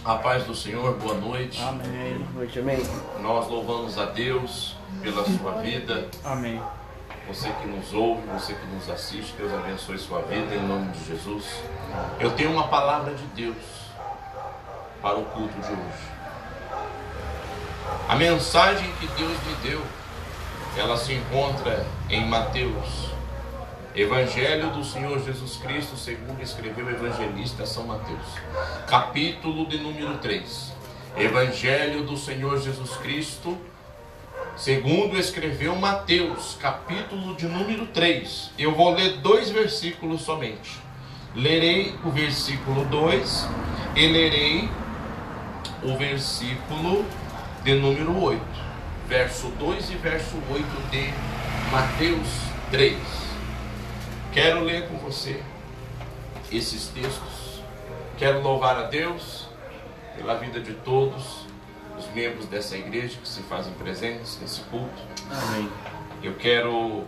A paz do Senhor, boa noite. Amém. Boa noite, amém. Nós louvamos a Deus pela sua vida. Amém. Você que nos ouve, você que nos assiste, Deus abençoe sua vida em nome de Jesus. Eu tenho uma palavra de Deus para o culto de hoje. A mensagem que Deus me deu, ela se encontra em Mateus, Evangelho do Senhor Jesus Cristo, segundo escreveu o evangelista São Mateus, capítulo de número 3. Evangelho do Senhor Jesus Cristo, segundo escreveu Mateus, capítulo de número 3. Eu vou ler 2 versículos somente. Lerei o versículo 2 e lerei o versículo de número 8. Verso 2 e verso 8 de Mateus 3. Quero ler com você esses textos. Quero louvar a Deus pela vida de todos os membros dessa igreja que se fazem presentes nesse culto. Amém. Eu quero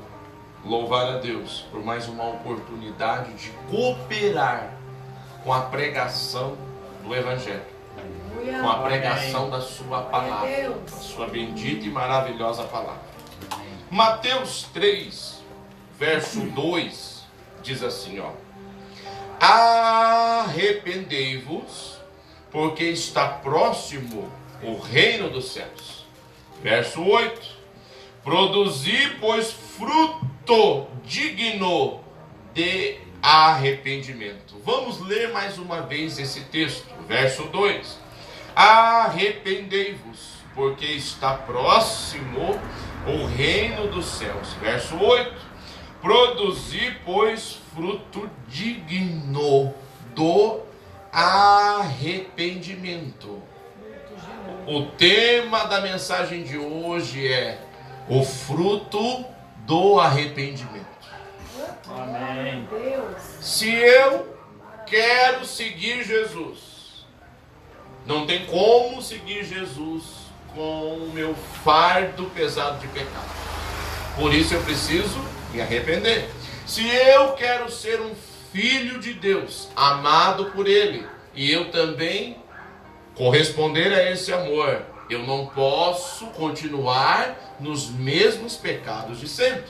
louvar a Deus por mais uma oportunidade de cooperar com a pregação do Evangelho, com a pregação da sua palavra, da sua bendita e maravilhosa palavra. Mateus 3, verso 2, diz assim, ó: arrependei-vos, porque está próximo o reino dos céus. Verso 8: produzi, pois, fruto digno de arrependimento. Vamos ler mais uma vez esse texto. Verso 2: arrependei-vos, porque está próximo o reino dos céus. Verso 8: produzi, pois, fruto digno do arrependimento. O tema da mensagem de hoje é o fruto do arrependimento. Amém. Se eu quero seguir Jesus, não tem como seguir Jesus com o meu fardo pesado de pecado. Por isso eu preciso me arrepender. Se eu quero ser um filho de Deus, amado por Ele, e eu também corresponder a esse amor, eu não posso continuar nos mesmos pecados de sempre.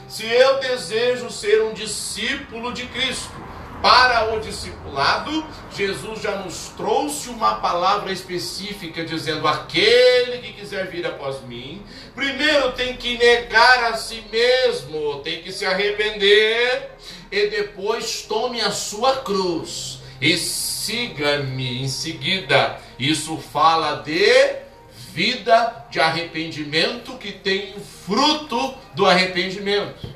Se eu desejo ser um discípulo de Cristo, para o discipulado, Jesus já nos trouxe uma palavra específica dizendo: aquele que quiser vir após mim, primeiro tem que negar a si mesmo, tem que se arrepender e depois tome a sua cruz e siga-me em seguida. Isso fala de vida de arrependimento, que tem fruto do arrependimento.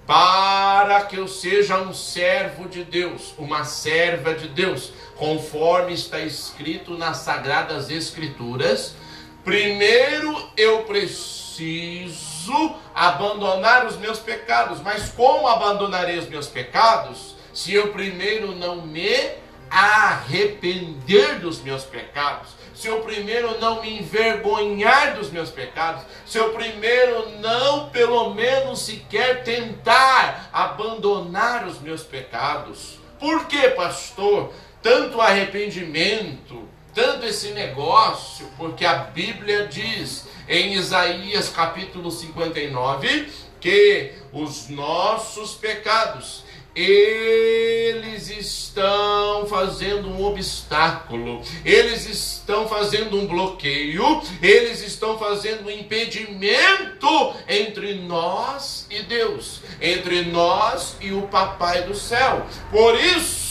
Para que eu seja um servo de Deus, uma serva de Deus, conforme está escrito nas Sagradas Escrituras, primeiro eu preciso abandonar os meus pecados. Mas como abandonarei os meus pecados se eu primeiro não me arrepender dos meus pecados? Se eu primeiro não me envergonhar dos meus pecados, se eu primeiro não, pelo menos sequer tentar abandonar os meus pecados. Por que, pastor, tanto arrependimento, tanto esse negócio? Porque a Bíblia diz em Isaías capítulo 59 que os nossos pecados, eles estão fazendo um obstáculo, eles estão fazendo um bloqueio, eles estão fazendo um impedimento entre nós e Deus, entre nós e o Papai do céu. Por isso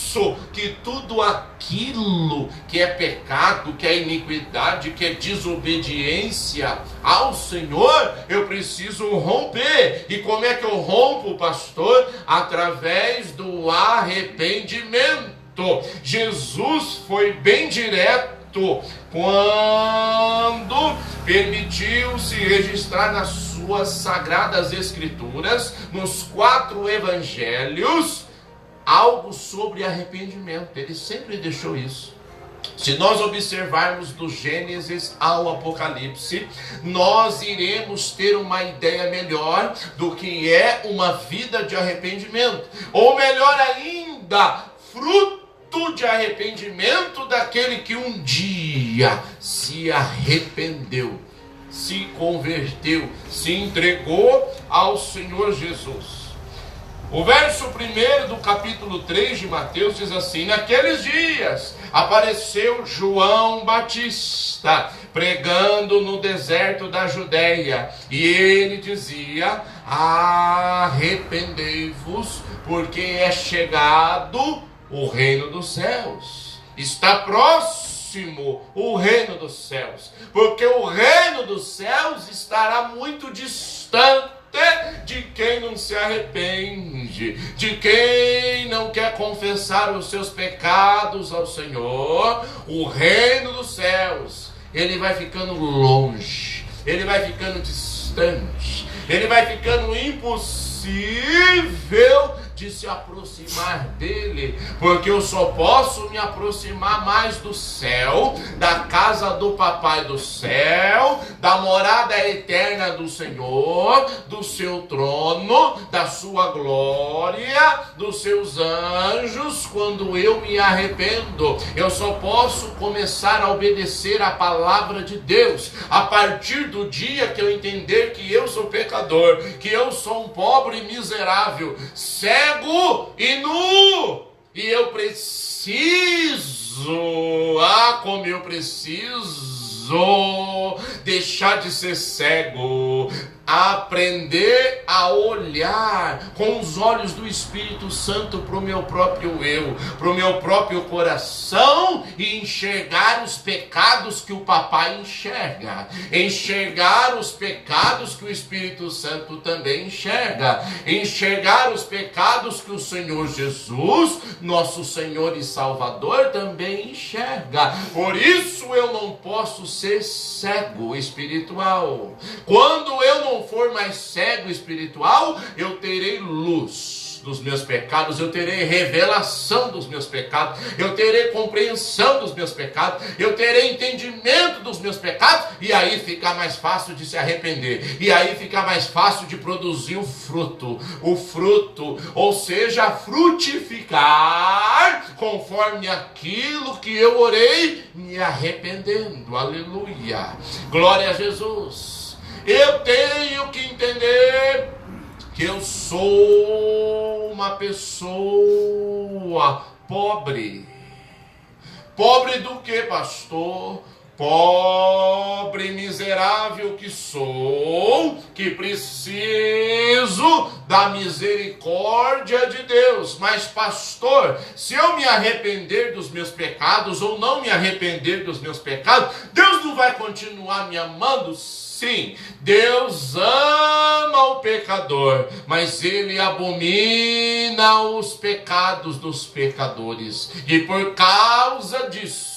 que tudo aquilo que é pecado, que é iniquidade, que é desobediência ao Senhor, eu preciso romper. E como é que eu rompo, pastor? Através do arrependimento. Jesus foi bem direto quando permitiu se registrar nas suas Sagradas Escrituras, nos 4 evangelhos, algo sobre arrependimento. Ele sempre deixou isso. Se nós observarmos do Gênesis ao Apocalipse, nós iremos ter uma ideia melhor do que é uma vida de arrependimento. Ou melhor ainda, fruto fruto de arrependimento daquele que um dia se arrependeu, se converteu, se entregou ao Senhor Jesus. O verso 1 do capítulo 3 de Mateus diz assim: naqueles dias apareceu João Batista pregando no deserto da Judéia, e ele dizia: arrependei-vos, porque é chegado o reino dos céus. Está próximo o reino dos céus, porque o reino dos céus estará muito distante de quem não se arrepende, de quem não quer confessar os seus pecados ao Senhor. O reino dos céus, ele vai ficando longe, ele vai ficando distante, ele vai ficando impossível de se aproximar dele, porque eu só posso me aproximar mais do céu, da casa do Papai do céu, da morada eterna do Senhor, do seu trono, da sua glória, dos seus anjos, quando eu me arrependo. Eu só posso começar a obedecer a palavra de Deus a partir do dia que eu entender que eu sou pecador, que eu sou um pobre e miserável, cego e nu, e eu preciso, como eu preciso deixar de ser cego, aprender a olhar com os olhos do Espírito Santo para o meu próprio eu, para o meu próprio coração, e enxergar os pecados que o Papai enxerga, enxergar os pecados que o Espírito Santo também enxerga, enxergar os pecados que o Senhor Jesus, nosso Senhor e Salvador, também enxerga. Por isso eu não posso ser cego espiritual. Quando eu não for mais cego espiritual, eu terei luz dos meus pecados, eu terei revelação dos meus pecados, eu terei compreensão dos meus pecados, eu terei entendimento dos meus pecados, e aí fica mais fácil de se arrepender, e aí fica mais fácil de produzir o fruto, ou seja, frutificar conforme aquilo que eu orei, me arrependendo. Aleluia, glória a Jesus. Eu tenho que entender que eu sou uma pessoa pobre. Pobre do que, pastor? Pobre, miserável que sou, que preciso da misericórdia de Deus. Mas, pastor, se eu me arrepender dos meus pecados ou não me arrepender dos meus pecados, Deus não vai continuar me amando? Sim, Deus ama o pecador, mas Ele abomina os pecados dos pecadores. E por causa disso,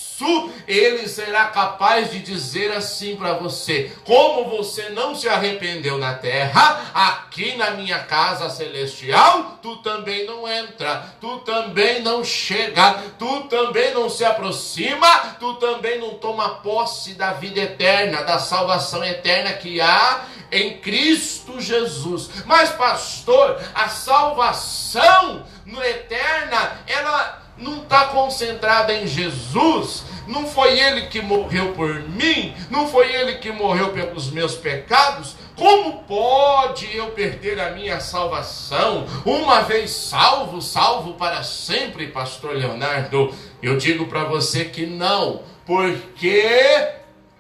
Ele será capaz de dizer assim para você: como você não se arrependeu na terra, aqui na minha casa celestial, tu também não entra, tu também não chega, tu também não se aproxima, tu também não toma posse da vida eterna, da salvação eterna que há em Cristo Jesus. Mas, pastor, a salvação eterna, ela não está concentrada em Jesus. Não foi Ele que morreu por mim, não foi Ele que morreu pelos meus pecados. Como pode eu perder a minha salvação? Uma vez salvo, salvo para sempre, pastor Leonardo? Eu digo para você que não, porque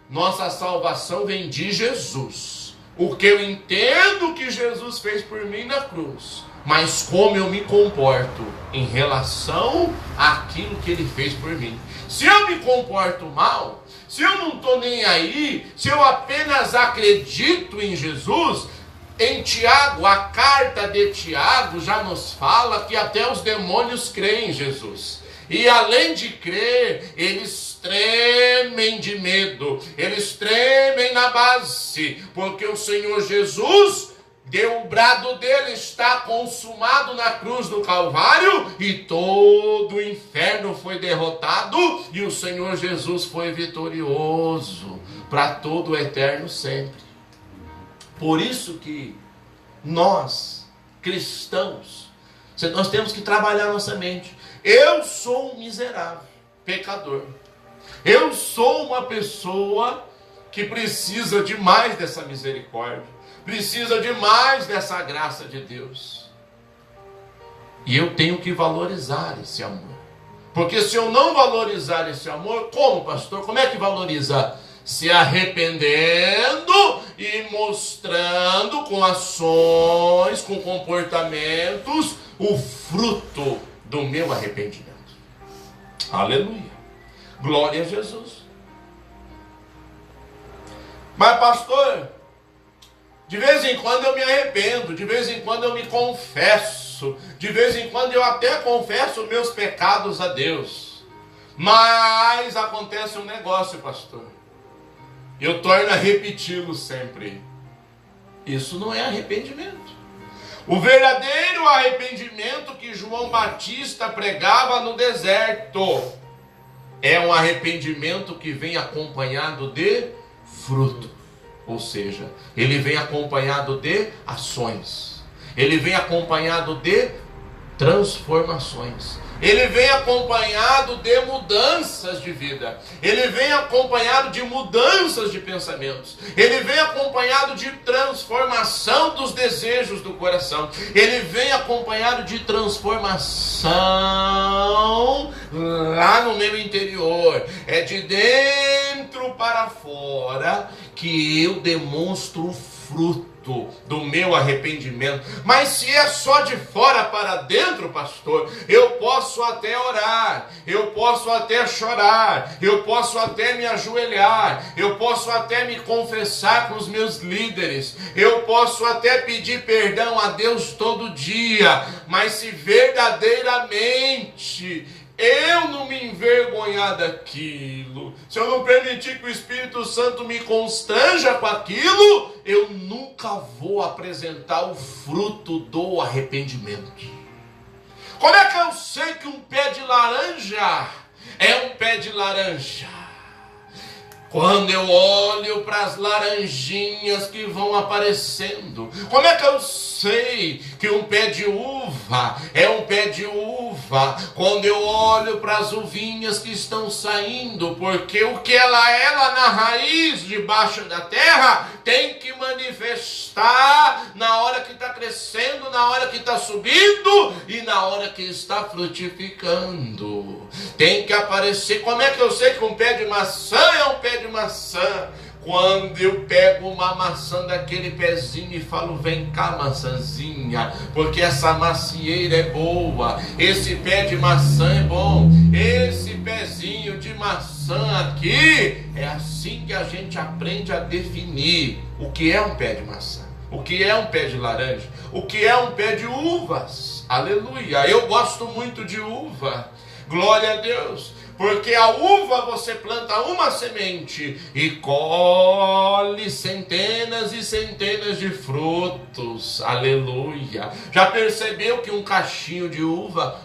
nossa salvação vem de Jesus. O que eu entendo que Jesus fez por mim na cruz, mas como eu me comporto em relação àquilo que Ele fez por mim. Se eu me comporto mal, se eu não estou nem aí, se eu apenas acredito em Jesus, em Tiago, a carta de Tiago já nos fala que até os demônios creem em Jesus. E além de crer, eles tremem de medo, eles tremem na base, porque o Senhor Jesus deu o brado dele: está consumado, na cruz do Calvário, e todo o inferno foi derrotado, e o Senhor Jesus foi vitorioso para todo o eterno sempre. Por isso que nós, cristãos, nós temos que trabalhar nossa mente. Eu sou um miserável, pecador. Eu sou uma pessoa que precisa demais dessa misericórdia, precisa demais dessa graça de Deus. E eu tenho que valorizar esse amor. Porque se eu não valorizar esse amor, como, pastor? Como é que valoriza? Se arrependendo e mostrando com ações, com comportamentos, o fruto do meu arrependimento. Aleluia. Glória a Jesus. Mas, pastor, de vez em quando eu me arrependo, de vez em quando eu me confesso, de vez em quando eu até confesso meus pecados a Deus. Mas acontece um negócio, pastor. Eu torno a repeti-lo sempre. Isso não é arrependimento. O verdadeiro arrependimento que João Batista pregava no deserto é um arrependimento que vem acompanhado de fruto. Ou seja, ele vem acompanhado de ações. Ele vem acompanhado de transformações. Ele vem acompanhado de mudanças de vida. Ele vem acompanhado de mudanças de pensamentos. Ele vem acompanhado de transformação dos desejos do coração. Ele vem acompanhado de transformação lá no meu interior. É de dentro para fora que eu demonstro o fruto do meu arrependimento. Mas se é só de fora para dentro, pastor, eu posso até orar, eu posso até chorar, eu posso até me ajoelhar, eu posso até me confessar com os meus líderes, eu posso até pedir perdão a Deus todo dia, mas se verdadeiramente eu não me envergonhar daquilo, se eu não permitir que o Espírito Santo me constranja com aquilo, eu nunca vou apresentar o fruto do arrependimento. Como é que eu sei que um pé de laranja é um pé de laranja? Quando eu olho para as laranjinhas que vão aparecendo. Como é que eu sei que um pé de uva é um pé de uva? Quando eu olho para as uvinhas que estão saindo, porque o que ela é lá na raiz, debaixo da terra, tem que manifestar na hora que está crescendo, na hora que está subindo e na hora que está frutificando. Tem que aparecer. Como é que eu sei que um pé de maçã é um pé de maçã? Quando eu pego uma maçã daquele pezinho e falo, vem cá maçãzinha, porque essa macieira é boa, esse pé de maçã é bom, esse pezinho de maçã aqui, é assim que a gente aprende a definir o que é um pé de maçã, o que é um pé de laranja, o que é um pé de uvas. Aleluia, eu gosto muito de uva, glória a Deus. Porque a uva você planta uma semente e colhe centenas e centenas de frutos. Aleluia. Já percebeu que um cachinho de uva,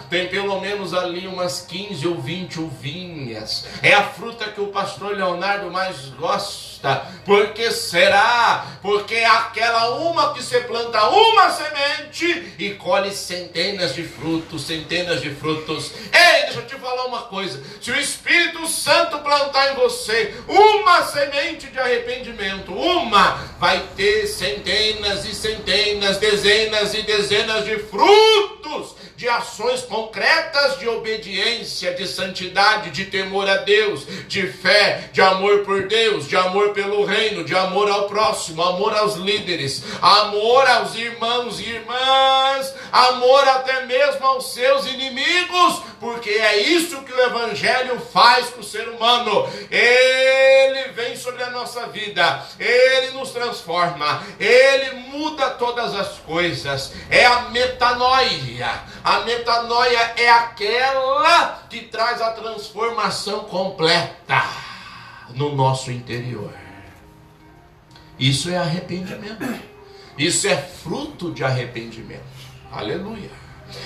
tem pelo menos ali umas 15 ou 20 uvinhas. É a fruta que o pastor Leonardo mais gosta. Por que será? Porque é aquela uma que você planta uma semente e colhe centenas de frutos, centenas de frutos. Ei, deixa eu te falar uma coisa. Se o Espírito Santo plantar em você uma semente de arrependimento, vai ter centenas e centenas, dezenas e dezenas de frutos, de ações concretas de obediência, de santidade, de temor a Deus, de fé, de amor por Deus, de amor pelo reino, de amor ao próximo, amor aos líderes, amor aos irmãos e irmãs, amor até mesmo aos seus inimigos, porque é isso que o Evangelho faz com o ser humano. Ele vem sobre a nossa vida, ele nos transforma, ele muda todas as coisas. É a metanoia. A metanoia é aquela que traz a transformação completa no nosso interior. Isso é arrependimento. Isso é fruto de arrependimento. Aleluia.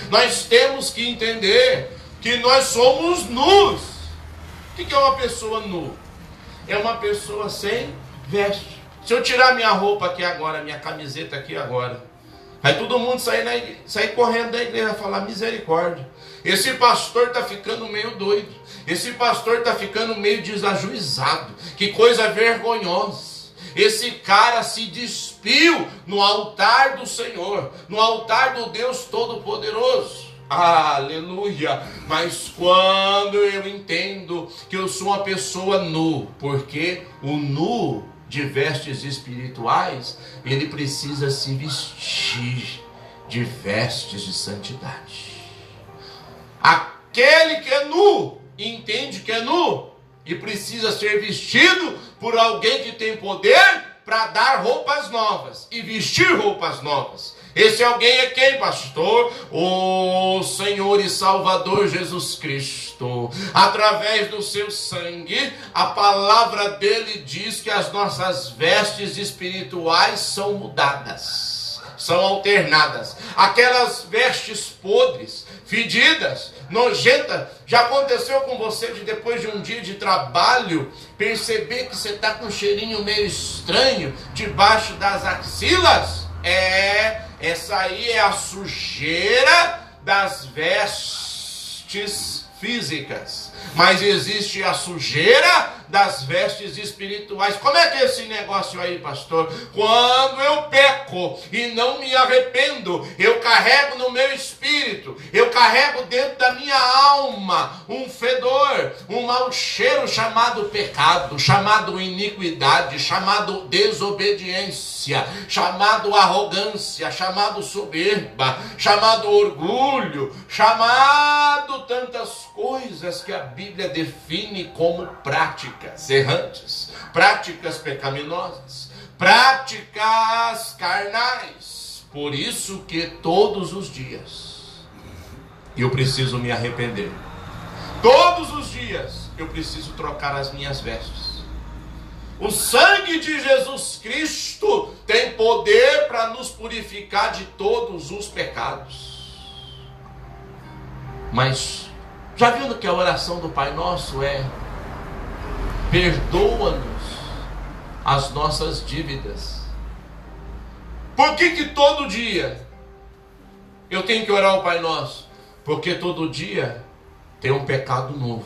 Nós temos que entender que nós somos nus. O que é uma pessoa nu? É uma pessoa sem veste. Se eu tirar minha roupa aqui agora, minha camiseta aqui agora, Aí todo mundo sair correndo da igreja, falar misericórdia. Esse pastor está ficando meio doido. Esse pastor está ficando meio desajuizado. Que coisa vergonhosa. Esse cara se despiu no altar do Senhor, no altar do Deus Todo-Poderoso. Aleluia! Mas quando eu entendo que eu sou uma pessoa nu, porque o nu de vestes espirituais, ele precisa se vestir de vestes de santidade. Aquele que é nu, entende que é nu, e precisa ser vestido por alguém que tem poder para dar roupas novas e vestir roupas novas. Esse alguém é quem, pastor? O Senhor e Salvador Jesus Cristo. Através do seu sangue, a palavra dele diz que as nossas vestes espirituais são mudadas, são alternadas. Aquelas vestes podres, fedidas, nojentas, já aconteceu com você de depois de um dia de trabalho, perceber que você está com um cheirinho meio estranho debaixo das axilas? Essa aí é a sujeira das vestes físicas. Mas existe a sujeira das vestes espirituais. Como é que é esse negócio aí, pastor? Quando eu peco e não me arrependo, eu carrego no meu espírito, eu carrego dentro da minha alma um fedor, um mau cheiro chamado pecado, chamado iniquidade, chamado desobediência, chamado arrogância, chamado soberba, chamado orgulho, chamado tantas coisas que a Bíblia define como práticas errantes, práticas pecaminosas, práticas carnais. Por isso que todos os dias eu preciso me arrepender. Todos os dias eu preciso trocar as minhas vestes. O sangue de Jesus Cristo tem poder para nos purificar de todos os pecados. Mas já viu que a oração do Pai Nosso é: perdoa-nos as nossas dívidas. Por que todo dia eu tenho que orar ao Pai Nosso? Porque todo dia tem um pecado novo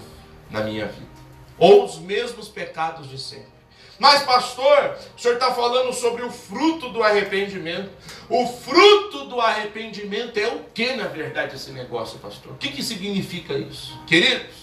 na minha vida, ou os mesmos pecados de sempre. Mas pastor, o senhor está falando sobre o fruto do arrependimento. O fruto do arrependimento é o que, na verdade, esse negócio, pastor? O que significa isso? Queridos,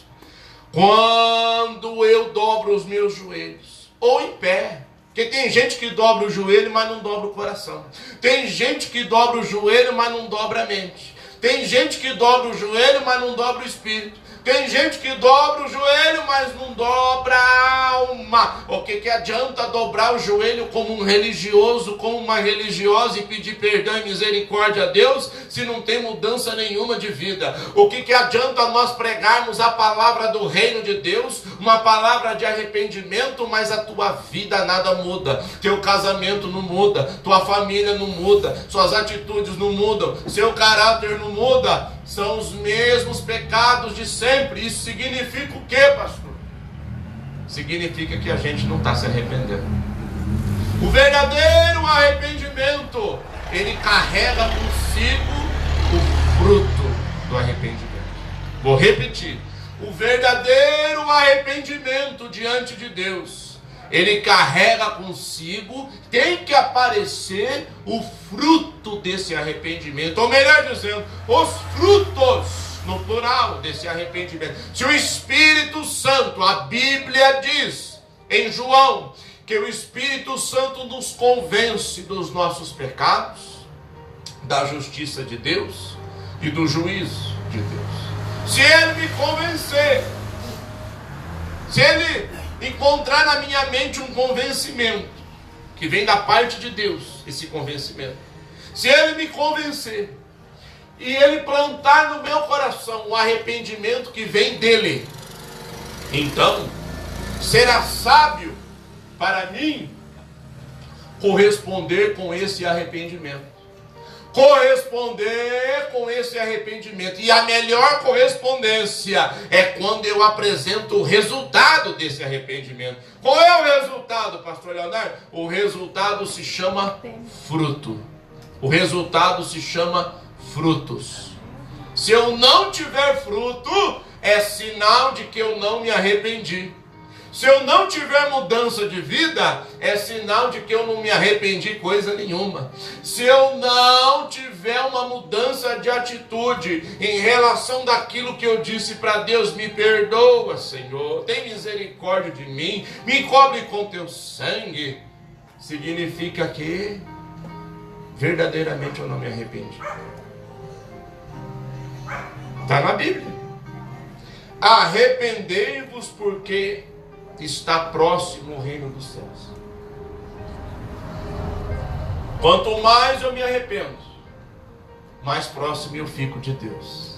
quando eu dobro os meus joelhos, ou em pé, porque tem gente que dobra o joelho, mas não dobra o coração. Tem gente que dobra o joelho, mas não dobra a mente. Tem gente que dobra o joelho, mas não dobra o espírito. Tem gente que dobra o joelho, mas não dobra a alma. O que adianta dobrar o joelho como um religioso, como uma religiosa, e pedir perdão e misericórdia a Deus, se não tem mudança nenhuma de vida? O que adianta nós pregarmos a palavra do reino de Deus, uma palavra de arrependimento, mas a tua vida nada muda, teu casamento não muda, tua família não muda, suas atitudes não mudam, seu caráter não muda? São os mesmos pecados de sempre. Isso significa o quê, pastor? Significa que a gente não está se arrependendo. O verdadeiro arrependimento, ele carrega consigo o fruto do arrependimento. Vou repetir. O verdadeiro arrependimento diante de Deus, ele carrega consigo, tem que aparecer o fruto desse arrependimento, ou melhor dizendo, os frutos, no plural, desse arrependimento. Se o Espírito Santo, a Bíblia diz em João, que o Espírito Santo nos convence dos nossos pecados, da justiça de Deus e do juízo de Deus. Se ele me convencer, se ele encontrar na minha mente um convencimento que vem da parte de Deus, esse convencimento, se ele me convencer e ele plantar no meu coração o arrependimento que vem dele, então será sábio para mim corresponder com esse arrependimento. Corresponder com esse arrependimento. E a melhor correspondência é quando eu apresento o resultado desse arrependimento. Qual é o resultado, pastor Leonardo? O resultado se chama fruto. O resultado se chama frutos. Se eu não tiver fruto, é sinal de que eu não me arrependi. Se eu não tiver mudança de vida, é sinal de que eu não me arrependi coisa nenhuma. Se eu não tiver uma mudança de atitude em relação daquilo que eu disse para Deus, me perdoa, Senhor, tem misericórdia de mim, me cobre com teu sangue, significa que verdadeiramente eu não me arrependi. Está na Bíblia. Arrependei-vos porque está próximo o reino dos céus. Quanto mais eu me arrependo, mais próximo eu fico de Deus,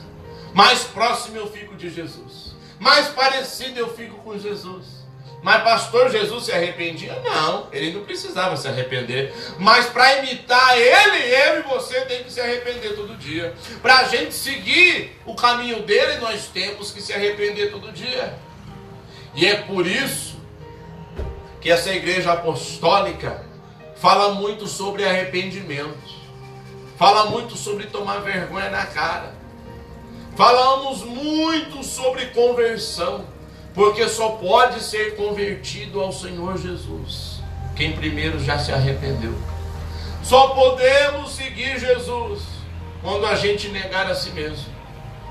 mais próximo eu fico de Jesus, mais parecido eu fico com Jesus. Mas pastor, Jesus se arrependia? Não, ele não precisava se arrepender. Mas para imitar ele, eu e você tem que se arrepender todo dia. Para a gente seguir o caminho dele, nós temos que se arrepender todo dia. E é por isso que essa igreja apostólica fala muito sobre arrependimento. Fala muito sobre tomar vergonha na cara. Falamos muito sobre conversão. Porque só pode ser convertido ao Senhor Jesus quem primeiro já se arrependeu. Só podemos seguir Jesus quando a gente negar a si mesmo.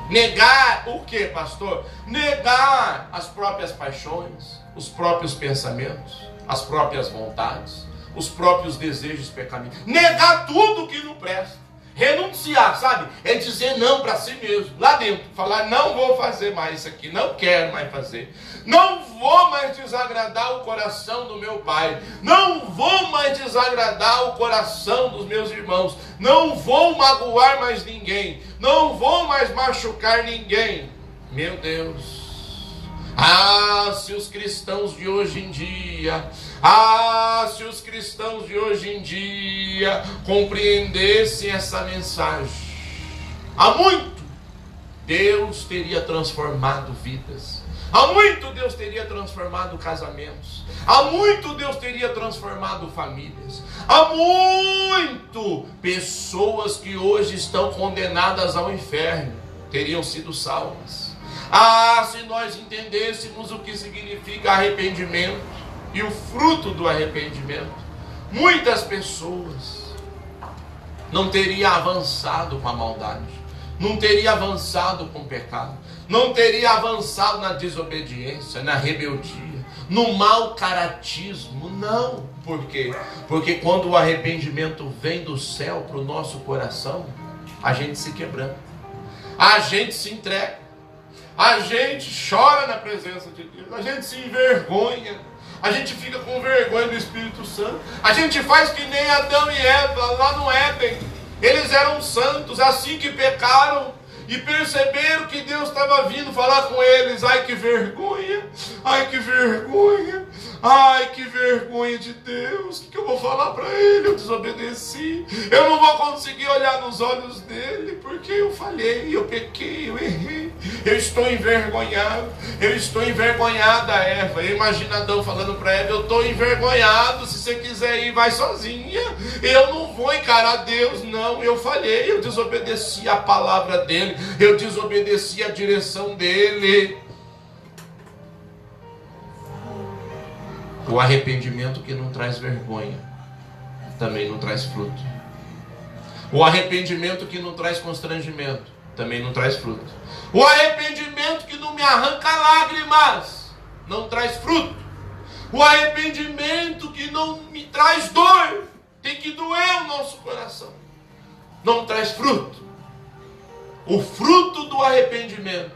Negar o que, pastor? Negar as próprias paixões, os próprios pensamentos, as próprias vontades, os próprios desejos pecaminosos. Negar tudo que não presta. Renunciar, sabe? É dizer não para si mesmo, lá dentro. Falar, não vou fazer mais isso aqui, não quero mais fazer. Não vou mais desagradar o coração do meu pai. Não vou mais desagradar o coração dos meus irmãos. Não vou magoar mais ninguém. Não vou mais machucar ninguém. Meu Deus. Ah, se os cristãos de hoje em dia... se os cristãos de hoje em dia compreendessem essa mensagem, há muito Deus teria transformado vidas, há muito Deus teria transformado casamentos, há muito Deus teria transformado famílias, há muito pessoas que hoje estão condenadas ao inferno teriam sido salvas. Se nós entendêssemos o que significa arrependimento e o fruto do arrependimento, muitas pessoas não teriam avançado com a maldade, não teriam avançado com o pecado, não teriam avançado na desobediência, na rebeldia, no mau caratismo. Não. Por quê? Porque quando o arrependimento vem do céu para o nosso coração, a gente se quebranta, a gente se entrega, a gente chora na presença de Deus, a gente se envergonha, a gente fica com vergonha do Espírito Santo. A gente faz que nem Adão e Eva lá no Éden. Eles eram santos, assim que pecaram e perceberam que Deus estava vindo falar com eles. Ai, que vergonha! Ai, que vergonha! Ai, que vergonha de Deus! O que eu vou falar para ele? Eu desobedeci. Eu não vou conseguir olhar nos olhos dele porque eu falhei, eu pequei, eu errei. Eu estou envergonhado. Eu estou envergonhada, Eva. Imagina Adão falando para Eva: eu estou envergonhado. Se você quiser ir, vai sozinha. Eu não vou encarar Deus, não. Eu falhei, eu desobedeci a palavra dele. Eu desobedeci a direção dele. O arrependimento que não traz vergonha também não traz fruto. O arrependimento que não traz constrangimento também não traz fruto. O arrependimento que não me arranca lágrimas não traz fruto. O arrependimento que não me traz dor, tem que doer o nosso coração, não traz fruto. O fruto do arrependimento,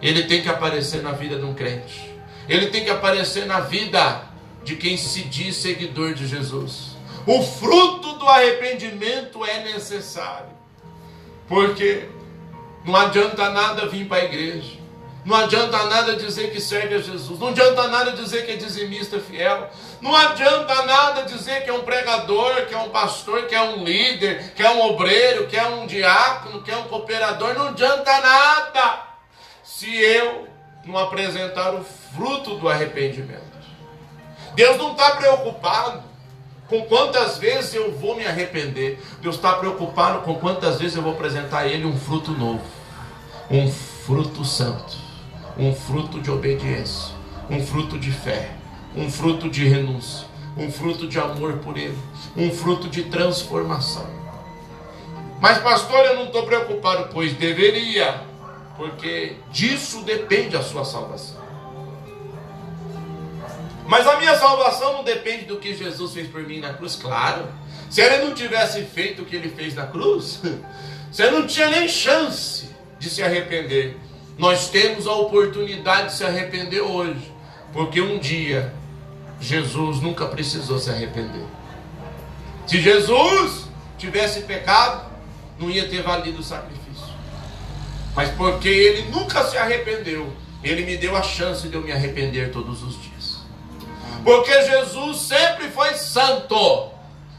ele tem que aparecer na vida de um crente. Ele tem que aparecer na vida de quem se diz seguidor de Jesus. O fruto do arrependimento é necessário. Porque não adianta nada vir para a igreja. Não adianta nada dizer que serve a Jesus. Não adianta nada dizer que é dizimista fiel. Não adianta nada dizer que é um pregador, que é um pastor, que é um líder, que é um obreiro, que é um diácono, que é um cooperador. Não adianta nada se eu não apresentar o fruto do arrependimento. Deus não está preocupado com quantas vezes eu vou me arrepender. Deus está preocupado com quantas vezes eu vou apresentar a Ele um fruto novo, um fruto santo, um fruto de obediência, um fruto de fé, um fruto de renúncia, um fruto de amor por Ele, um fruto de transformação. Mas pastor, eu não estou preocupado, pois deveria, porque disso depende a sua salvação. Mas a minha salvação não depende do que Jesus fez por mim na cruz, claro. Se Ele não tivesse feito o que Ele fez na cruz, você não tinha nem chance de se arrepender. Nós temos a oportunidade de se arrepender hoje, porque um dia Jesus nunca precisou se arrepender. Se Jesus tivesse pecado, não ia ter valido o sacrifício. Mas porque Ele nunca se arrependeu, Ele me deu a chance de eu me arrepender todos os dias. Porque Jesus sempre foi santo,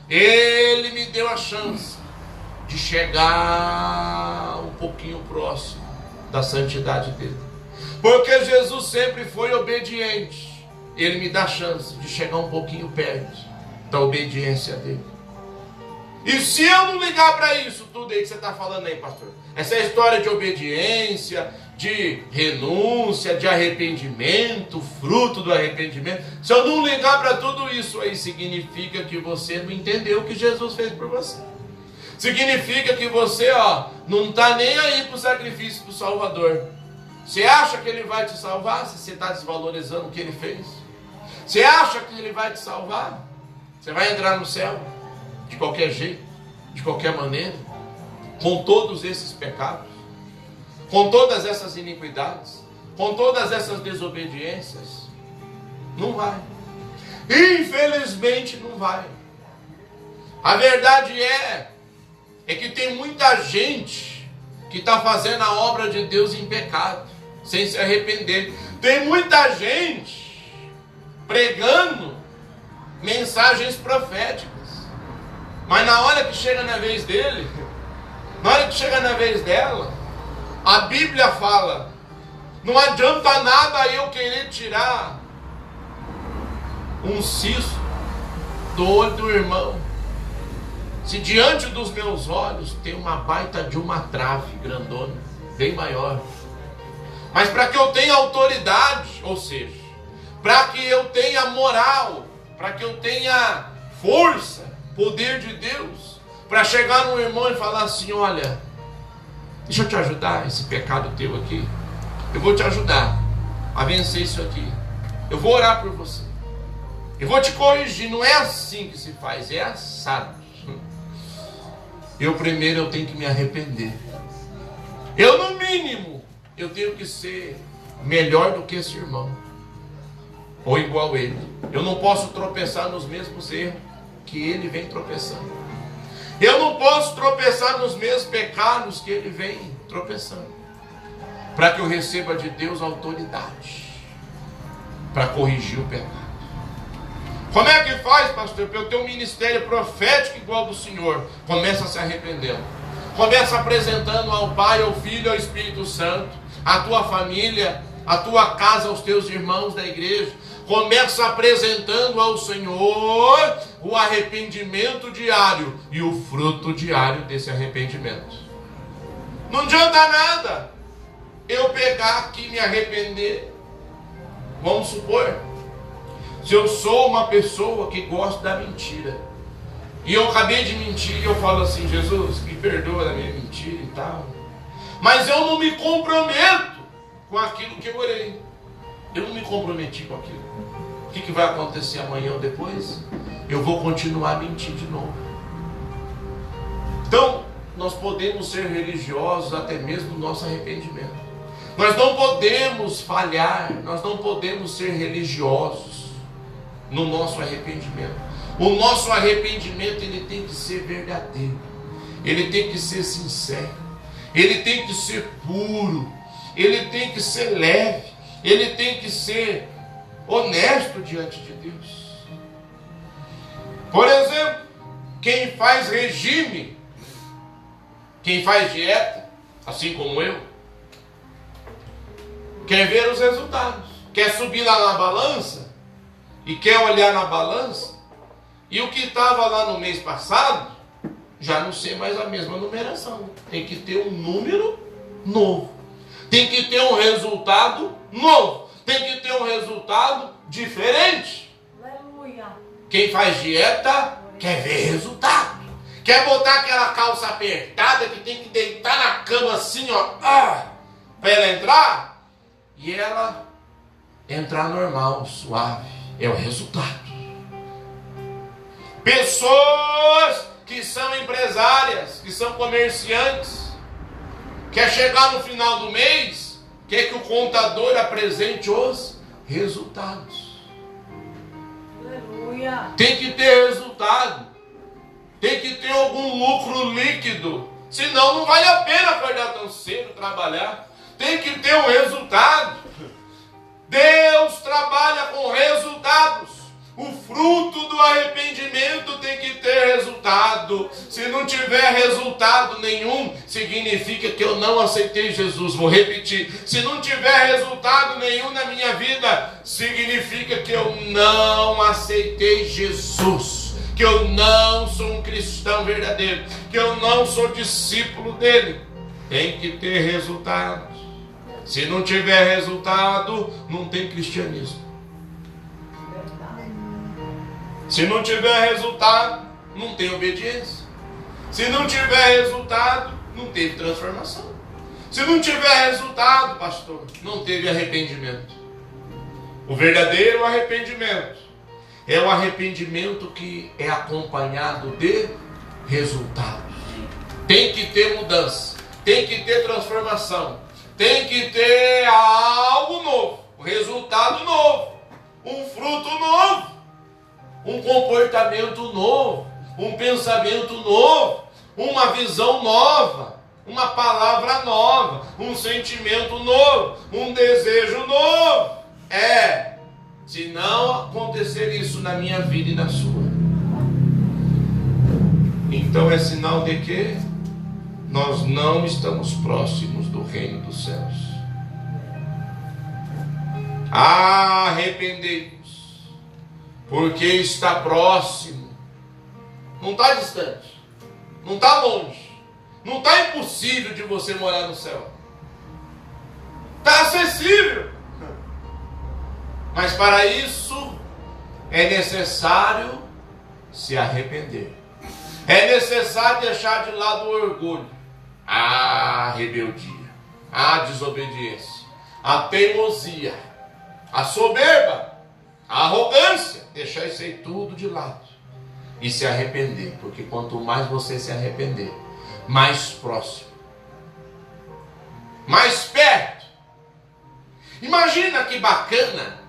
Ele me deu a chance de chegar um pouquinho próximo da santidade dele. Porque Jesus sempre foi obediente, Ele me dá a chance de chegar um pouquinho perto da obediência dele. E se eu não ligar para isso tudo aí que você está falando aí, pastor, essa história de obediência, de renúncia, de arrependimento, fruto do arrependimento, se eu não ligar para tudo isso aí, significa que você não entendeu o que Jesus fez por você. Significa que você não está nem aí para o sacrifício do Salvador. Você acha que Ele vai te salvar se você está desvalorizando o que Ele fez? Você acha que Ele vai te salvar? Você vai entrar no céu de qualquer jeito, de qualquer maneira, com todos esses pecados, com todas essas iniquidades, com todas essas desobediências? Não vai. Infelizmente não vai. A verdade é que tem muita gente que está fazendo a obra de Deus em pecado, sem se arrepender. Tem muita gente pregando mensagens proféticas, mas na hora que chega na vez dele, na hora que chega na vez dela, a Bíblia fala: não adianta nada eu querer tirar um cisco do olho do irmão, se diante dos meus olhos tem uma baita de uma trave grandona, bem maior. Mas para que eu tenha autoridade, ou seja, para que eu tenha moral, para que eu tenha força, poder de Deus, para chegar no irmão e falar assim: olha, deixa eu te ajudar, esse pecado teu aqui, eu vou te ajudar a vencer isso aqui, eu vou orar por você, eu vou te corrigir. Não é assim que se faz, é assado. Eu tenho que me arrepender. Eu, no mínimo, eu tenho que ser melhor do que esse irmão, ou igual a ele. Eu não posso tropeçar nos mesmos erros que ele vem tropeçando. Eu não posso tropeçar nos mesmos pecados que ele vem tropeçando, para que eu receba de Deus autoridade para corrigir o pecado. Como é que faz, pastor, para eu ter um ministério profético igual ao do Senhor? Começa se arrependendo. Começa apresentando ao Pai, ao Filho e ao Espírito Santo, a tua família, a tua casa, aos teus irmãos da igreja. Começa apresentando ao Senhor o arrependimento diário e o fruto diário desse arrependimento. Não adianta nada eu pegar aqui e me arrepender. Vamos supor, se eu sou uma pessoa que gosta da mentira, e eu acabei de mentir, e eu falo assim: Jesus, me perdoa da minha mentira e tal, mas eu não me comprometo com aquilo que eu orei. Eu não me comprometi com aquilo. O que vai acontecer amanhã ou depois? Eu vou continuar a mentir de novo. Então, nós podemos ser religiosos até mesmo no nosso arrependimento. Nós não podemos falhar, nós não podemos ser religiosos no nosso arrependimento. O nosso arrependimento, ele tem que ser verdadeiro, ele tem que ser sincero, ele tem que ser puro, ele tem que ser leve, ele tem que ser honesto diante de Deus. Por exemplo, quem faz regime, quem faz dieta, assim como eu, quer ver os resultados, quer subir lá na balança e quer olhar na balança E o que estava lá no mês passado, já não ser mais a mesma numeração. Tem que ter um número novo. Tem que ter um resultado novo. Tem que ter um resultado diferente. Aleluia. Quem faz dieta quer ver resultado. Quer botar aquela calça apertada que tem que deitar na cama assim, ó, para ela entrar. E ela entrar normal, suave. É o resultado. Pessoas que são empresárias, que são comerciantes, quer chegar no final do mês, quer que o contador apresente os resultados. Aleluia. Tem que ter resultado. Tem que ter algum lucro líquido. Senão não vale a pena acordar tão cedo, trabalhar. Tem que ter um resultado. Deus trabalha com resultados. O fruto do arrependimento tem que ter resultado. Se não tiver resultado nenhum, significa que eu não aceitei Jesus. Vou repetir. Se não tiver resultado nenhum na minha vida, significa que eu não aceitei Jesus. Que eu não sou um cristão verdadeiro. Que eu não sou discípulo dele. Tem que ter resultado. Se não tiver resultado, não tem cristianismo. Se não tiver resultado, não tem obediência. Se não tiver resultado, não teve transformação. Se não tiver resultado, pastor, não teve arrependimento. O verdadeiro arrependimento é o arrependimento que é acompanhado de resultados. Tem que ter mudança, tem que ter transformação, tem que ter algo novo, um resultado novo, um fruto novo. Um comportamento novo, um pensamento novo, uma visão nova, uma palavra nova, um sentimento novo, um desejo novo. Se não acontecer isso na minha vida e na sua, então é sinal de que nós não estamos próximos do reino dos céus. Arrependei-vos, porque está próximo. Não está distante, não está longe, não está impossível de você morar no céu. Está acessível. Mas para isso é necessário se arrepender. É necessário deixar de lado o orgulho, a rebeldia, a desobediência, a teimosia, a soberba, a arrogância. Deixar isso aí tudo de lado e se arrepender, porque quanto mais você se arrepender, mais próximo, mais perto. Imagina que bacana,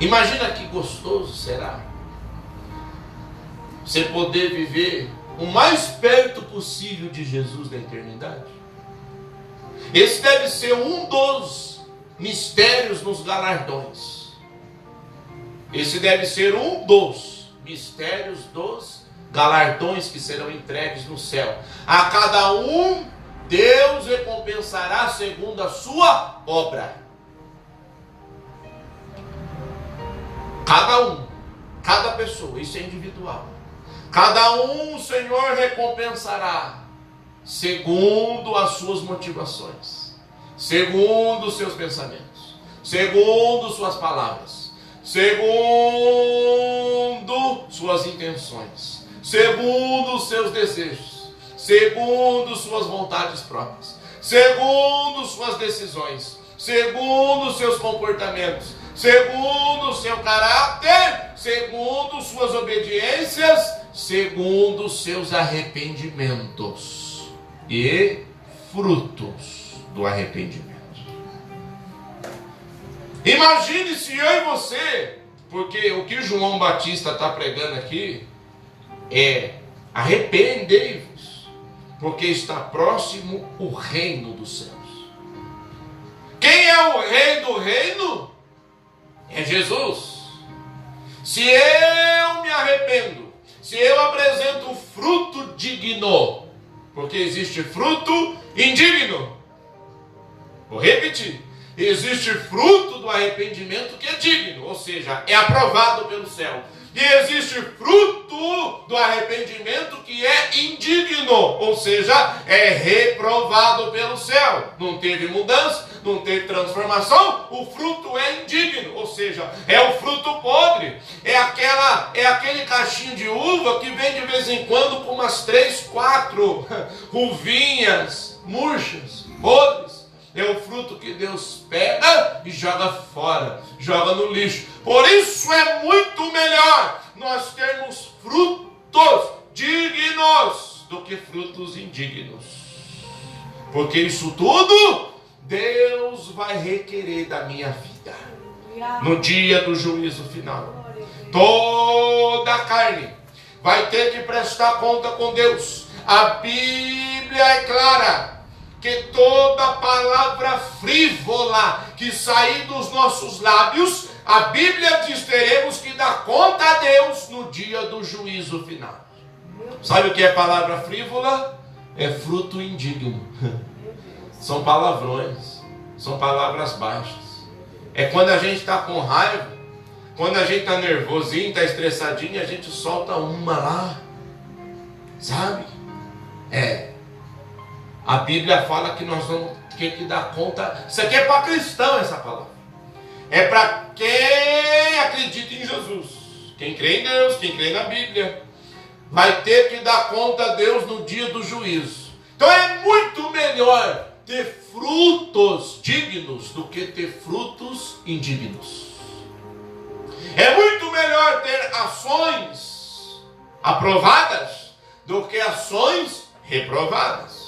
imagina que gostoso será você poder viver o mais perto possível de Jesus na eternidade. Esse deve ser um dos mistérios nos galardões. Esse deve ser um dos mistérios dos galardões que serão entregues no céu. A cada um, Deus recompensará segundo a sua obra. Cada um, cada pessoa, isso é individual. Cada um o Senhor recompensará segundo as suas motivações, segundo os seus pensamentos, segundo suas palavras, segundo suas intenções, segundo os seus desejos, segundo suas vontades próprias, segundo suas decisões, segundo seus comportamentos, segundo o seu caráter, segundo suas obediências, segundo seus arrependimentos e frutos do arrependimento. Imagine se eu e você, porque o que João Batista está pregando aqui é: arrependei-vos, porque está próximo o reino dos céus. Quem é o rei do reino? É Jesus. Se eu me arrependo, se eu apresento um fruto digno, porque existe fruto indigno. Vou repetir. Existe fruto do arrependimento que é digno, ou seja, é aprovado pelo céu. E existe fruto do arrependimento que é indigno, ou seja, é reprovado pelo céu. Não teve mudança, não teve transformação, o fruto é indigno, ou seja, é o fruto podre. É aquele cachinho de uva que vem de vez em quando com umas 3, 4 uvinhas murchas, podres. É o fruto que Deus pega e joga fora, joga no lixo. Por isso é muito melhor nós termos frutos dignos do que frutos indignos. Porque isso tudo Deus vai requerer da minha vida no dia do juízo final. Toda a carne vai ter que prestar conta com Deus. A Bíblia é clara que toda palavra frívola que sair dos nossos lábios, a Bíblia diz, teremos que dar conta a Deus no dia do juízo final. Sabe o que é palavra frívola? É fruto indigno. São palavrões, são palavras baixas. É quando a gente está com raiva, quando a gente está nervosinho, está estressadinho, a gente solta uma lá, sabe? A Bíblia fala que nós vamos ter que dar conta. Isso aqui é para cristão, essa palavra. É para quem acredita em Jesus. Quem crê em Deus, quem crê na Bíblia, vai ter que dar conta a Deus no dia do juízo. Então é muito melhor ter frutos dignos do que ter frutos indignos. É muito melhor ter ações aprovadas do que ações reprovadas.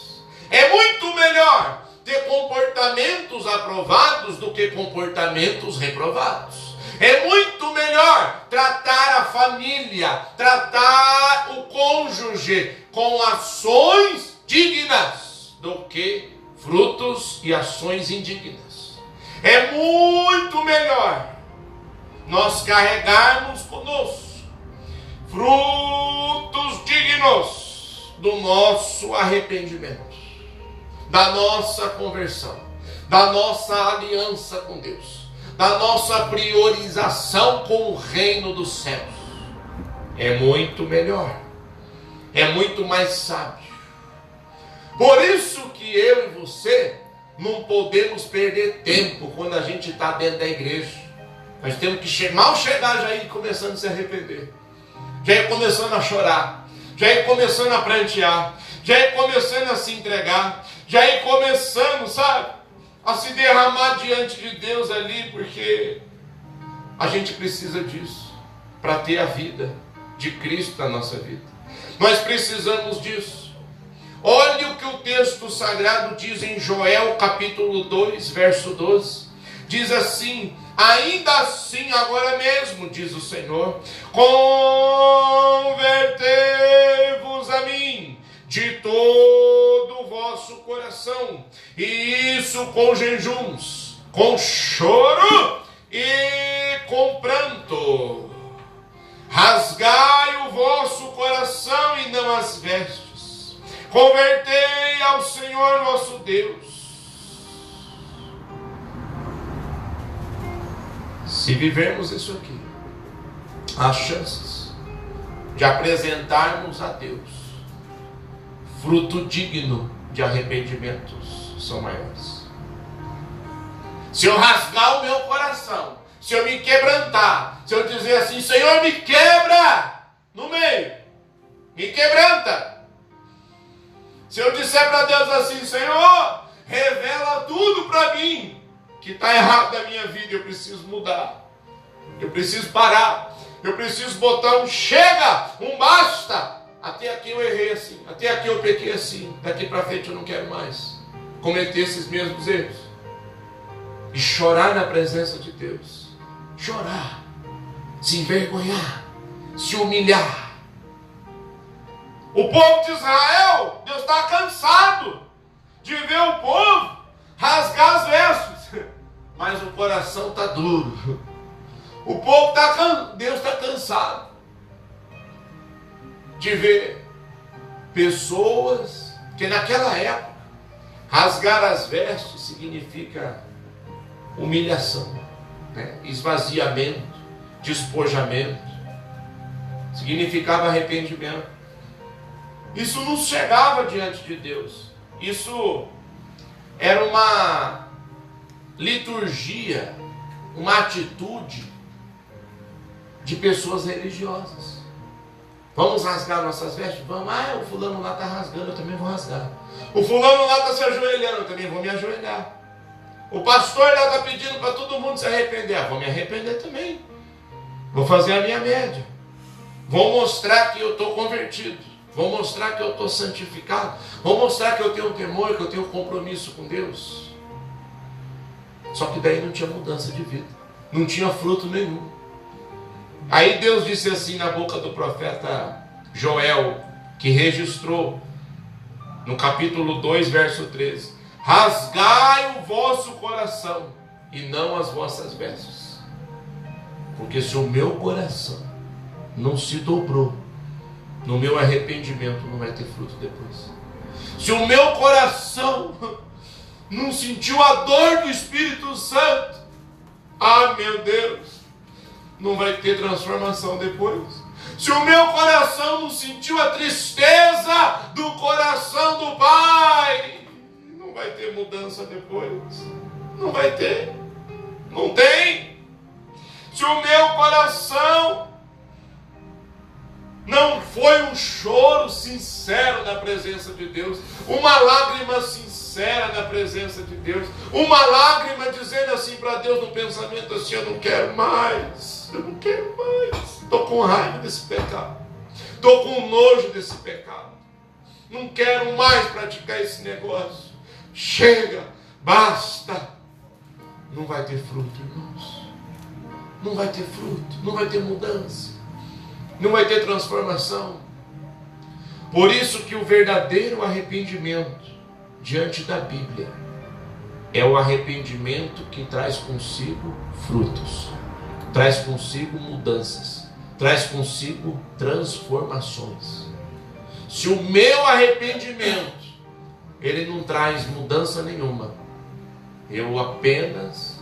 É muito melhor ter comportamentos aprovados do que comportamentos reprovados. É muito melhor tratar a família, tratar o cônjuge com ações dignas do que frutos e ações indignas. É muito melhor nós carregarmos conosco frutos dignos do nosso arrependimento, da nossa conversão, da nossa aliança com Deus, da nossa priorização com o reino dos céus. É muito melhor, é muito mais sábio. Por isso que eu e você não podemos perder tempo quando a gente está dentro da igreja. Nós temos que mal chegar já ir começando a se arrepender, já ir começando a chorar, já ir começando a prantear, já ir começando a se entregar, já ir começando, sabe, a se derramar diante de Deus ali, porque a gente precisa disso para ter a vida de Cristo na nossa vida. Nós precisamos disso. Olha o que o texto sagrado diz em Joel capítulo 2, verso 12. Diz assim: ainda assim, agora mesmo, diz o Senhor, convertei-vos a mim de todo o vosso coração, e isso com jejuns, com choro e com pranto. Rasgai o vosso coração e não as vestes. Convertei ao Senhor nosso Deus. Se vivermos isso aqui, as chances de apresentarmos a Deus fruto digno de arrependimentos são maiores. Se eu rasgar o meu coração, se eu me quebrantar, se eu dizer assim: Senhor, me quebra no meio, me quebranta. Se eu disser para Deus assim: Senhor, revela tudo para mim que está errado na minha vida, eu preciso mudar, eu preciso parar, eu preciso botar um chega, um basta. Até aqui eu errei assim, até aqui eu pequei assim, daqui para frente eu não quero mais cometer esses mesmos erros. E chorar na presença de Deus, chorar, se envergonhar, se humilhar. O povo de Israel, Deus está cansado de ver o povo rasgar as vestes, mas o coração está duro. O povo Deus está cansado de ver pessoas que naquela época rasgar as vestes significa humilhação, né? Esvaziamento, despojamento. Significava arrependimento. Isso nos chegava diante de Deus. Isso era uma liturgia, uma atitude de pessoas religiosas. Vamos rasgar nossas vestes? Vamos. Ah, o fulano lá está rasgando, eu também vou rasgar. O fulano lá está se ajoelhando, eu também vou me ajoelhar. O pastor lá está pedindo para todo mundo se arrepender. Ah, vou me arrepender também. Vou fazer a minha média. Vou mostrar que eu estou convertido. Vou mostrar que eu estou santificado. Vou mostrar que eu tenho temor, que eu tenho compromisso com Deus. Só que daí não tinha mudança de vida. Não tinha fruto nenhum. Aí Deus disse assim na boca do profeta Joel, que registrou no capítulo 2, verso 13: rasgai o vosso coração e não as vossas vestes. Porque se o meu coração não se dobrou no meu arrependimento, não vai ter fruto depois. Se o meu coração não sentiu a dor do Espírito Santo, ah, meu Deus, não vai ter transformação depois. Se o meu coração não sentiu a tristeza do coração do Pai, não vai ter mudança depois. Não vai ter. Não tem. Se o meu coração não foi um choro sincero na presença de Deus, uma lágrima sincera na presença de Deus, uma lágrima dizendo assim para Deus no pensamento assim: eu não quero mais, eu não quero mais, estou com raiva desse pecado, estou com nojo desse pecado, não quero mais praticar esse negócio, chega, basta. Não vai ter fruto, irmãos. Não vai ter fruto, não vai ter mudança, não vai ter transformação. Por isso que o verdadeiro arrependimento diante da Bíblia é o arrependimento que traz consigo frutos, traz consigo mudanças, traz consigo transformações. Se o meu arrependimento ele não traz mudança nenhuma, eu apenas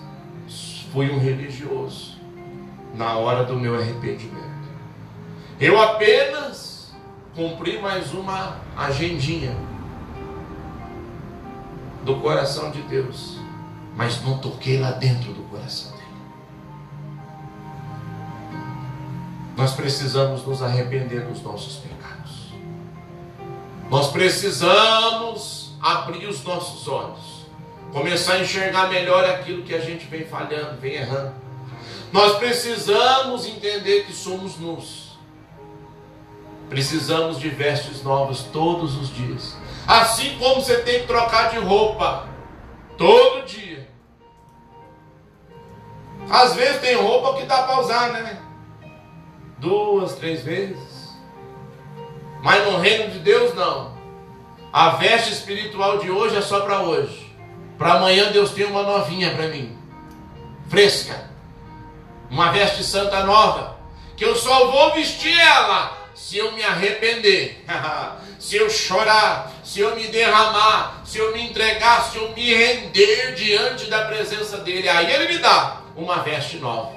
fui um religioso na hora do meu arrependimento. Eu apenas cumpri mais uma agendinha do coração de Deus, mas não toquei lá dentro do coração dele. Nós precisamos nos arrepender dos nossos pecados. Nós precisamos abrir os nossos olhos, começar a enxergar melhor aquilo que a gente vem falhando, vem errando. Nós precisamos entender que somos nus. Precisamos de vestes novas todos os dias. Assim como você tem que trocar de roupa todo dia. Às vezes tem roupa que dá para usar, né? 2, 3 vezes. Mas no reino de Deus não. A veste espiritual de hoje é só para hoje. Para amanhã Deus tem uma novinha para mim. Fresca. Uma veste santa nova. Que eu só vou vestir ela se eu me arrepender, se eu chorar, se eu me derramar, se eu me entregar, se eu me render diante da presença dele, aí ele me dá uma veste nova.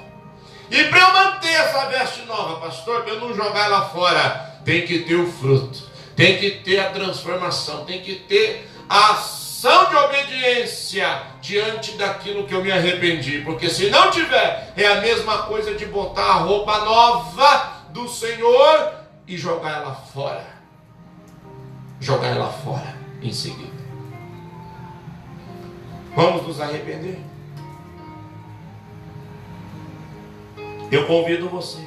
E para eu manter essa veste nova, pastor, para eu não jogar ela fora, tem que ter o fruto, tem que ter a transformação, tem que ter a ação de obediência diante daquilo que eu me arrependi, porque se não tiver, é a mesma coisa de botar a roupa nova do Senhor e jogar ela fora. Jogar ela fora em seguida. Vamos nos arrepender. Eu convido você.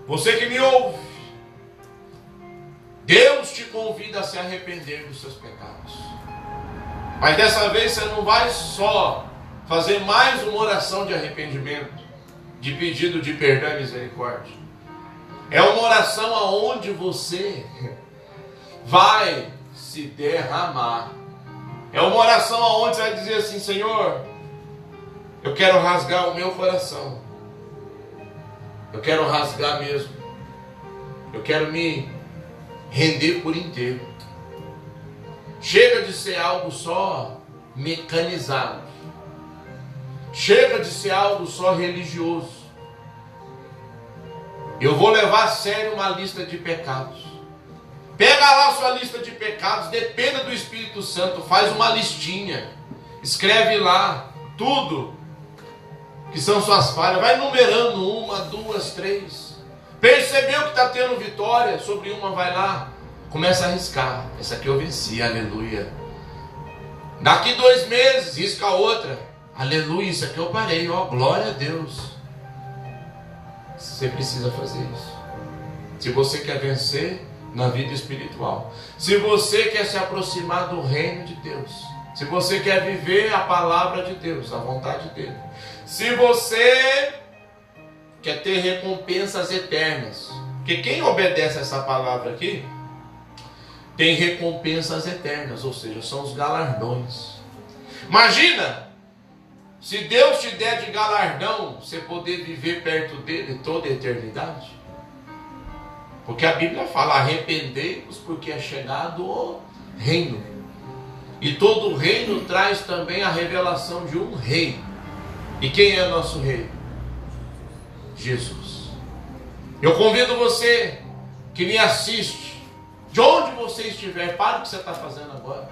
Você que me ouve. Deus te convida a se arrepender dos seus pecados. Mas dessa vez você não vai só fazer mais uma oração de arrependimento, de pedido de perdão e misericórdia. É uma oração aonde você vai se derramar. É uma oração aonde você vai dizer assim: Senhor, eu quero rasgar o meu coração. Eu quero rasgar mesmo. Eu quero me render por inteiro. Chega de ser algo só mecanizado. Chega de ser algo só religioso. Eu vou levar a sério uma lista de pecados. Pega lá a sua lista de pecados, dependa do Espírito Santo, faz uma listinha, escreve lá tudo que são suas falhas, vai numerando 1, 2, 3. Percebeu que está tendo vitória sobre uma, vai lá, começa a riscar. Essa aqui eu venci, aleluia. Daqui 2 meses, risca outra, aleluia, isso aqui eu parei, ó, glória a Deus. Você precisa fazer isso. Se você quer vencer na vida espiritual, se você quer se aproximar do reino de Deus, se você quer viver a palavra de Deus, a vontade dele, se você quer ter recompensas eternas, porque quem obedece essa palavra aqui tem recompensas eternas, ou seja, são os galardões. Imagina se Deus te der de galardão você poder viver perto dele toda a eternidade. Porque a Bíblia fala: arrependei-vos porque é chegado o reino. E todo reino traz também a revelação de um rei. E quem é nosso rei? Jesus. Eu convido você que me assiste, de onde você estiver, para o que você está fazendo agora.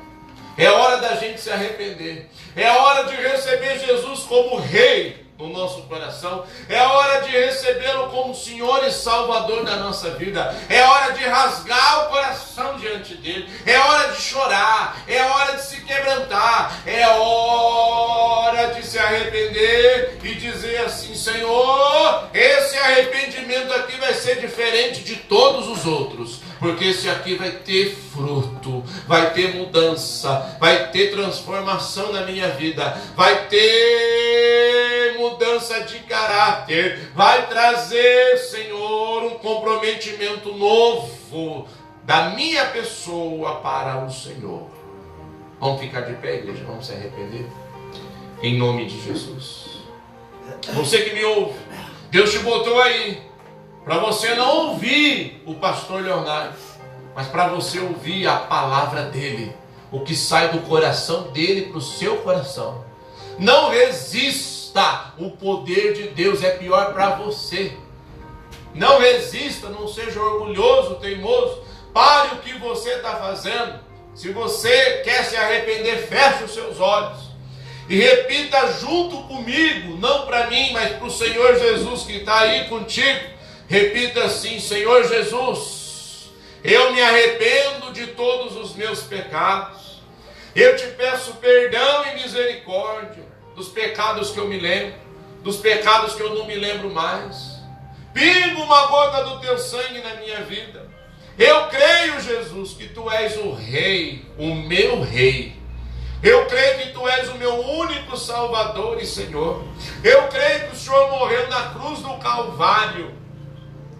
É hora da gente se arrepender. É hora de receber Jesus como rei no nosso coração. É hora de recebê-lo como Senhor e Salvador da nossa vida. É hora de rasgar o coração diante dele. É hora de chorar. É hora de se quebrantar. É hora de se arrepender e dizer assim: Senhor, esse arrependimento aqui vai ser diferente de todos os outros, porque esse aqui vai ter fruto, vai ter mudança, vai ter transformação na minha vida, vai ter mudança de caráter, vai trazer, Senhor, um comprometimento novo da minha pessoa para o Senhor. Vamos ficar de pé, igreja? Vamos se arrepender? Em nome de Jesus. Você que me ouve, Deus te botou aí para você não ouvir o pastor Leonardo, mas para você ouvir a palavra dele, o que sai do coração dele para o seu coração. Não resista, o poder de Deus é pior para você. Não resista, não seja orgulhoso, teimoso. Pare o que você está fazendo. Se você quer se arrepender, feche os seus olhos e repita junto comigo, não para mim, mas para o Senhor Jesus que está aí contigo. Repita assim: Senhor Jesus, eu me arrependo de todos os meus pecados. Eu te peço perdão e misericórdia dos pecados que eu me lembro, dos pecados que eu não me lembro mais. Pinga uma gota do teu sangue na minha vida. Eu creio, Jesus, que tu és o Rei, o meu Rei. Eu creio que tu és o meu único Salvador e Senhor. Eu creio que o Senhor morreu na cruz do Calvário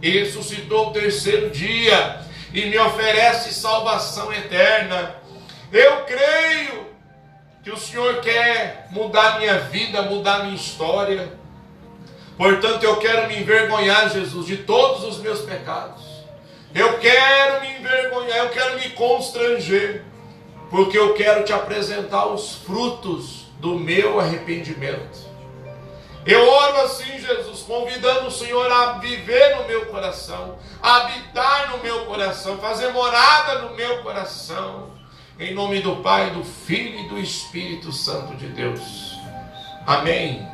e ressuscitou o terceiro dia e me oferece salvação eterna. Eu creio que o Senhor quer mudar minha vida, mudar minha história. Portanto, eu quero me envergonhar, Jesus, de todos os meus pecados. Eu quero me envergonhar, eu quero me constranger, porque eu quero te apresentar os frutos do meu arrependimento. Eu oro assim, Jesus, convidando o Senhor a viver no meu coração, a habitar no meu coração, fazer morada no meu coração. Em nome do Pai, do Filho e do Espírito Santo de Deus. Amém.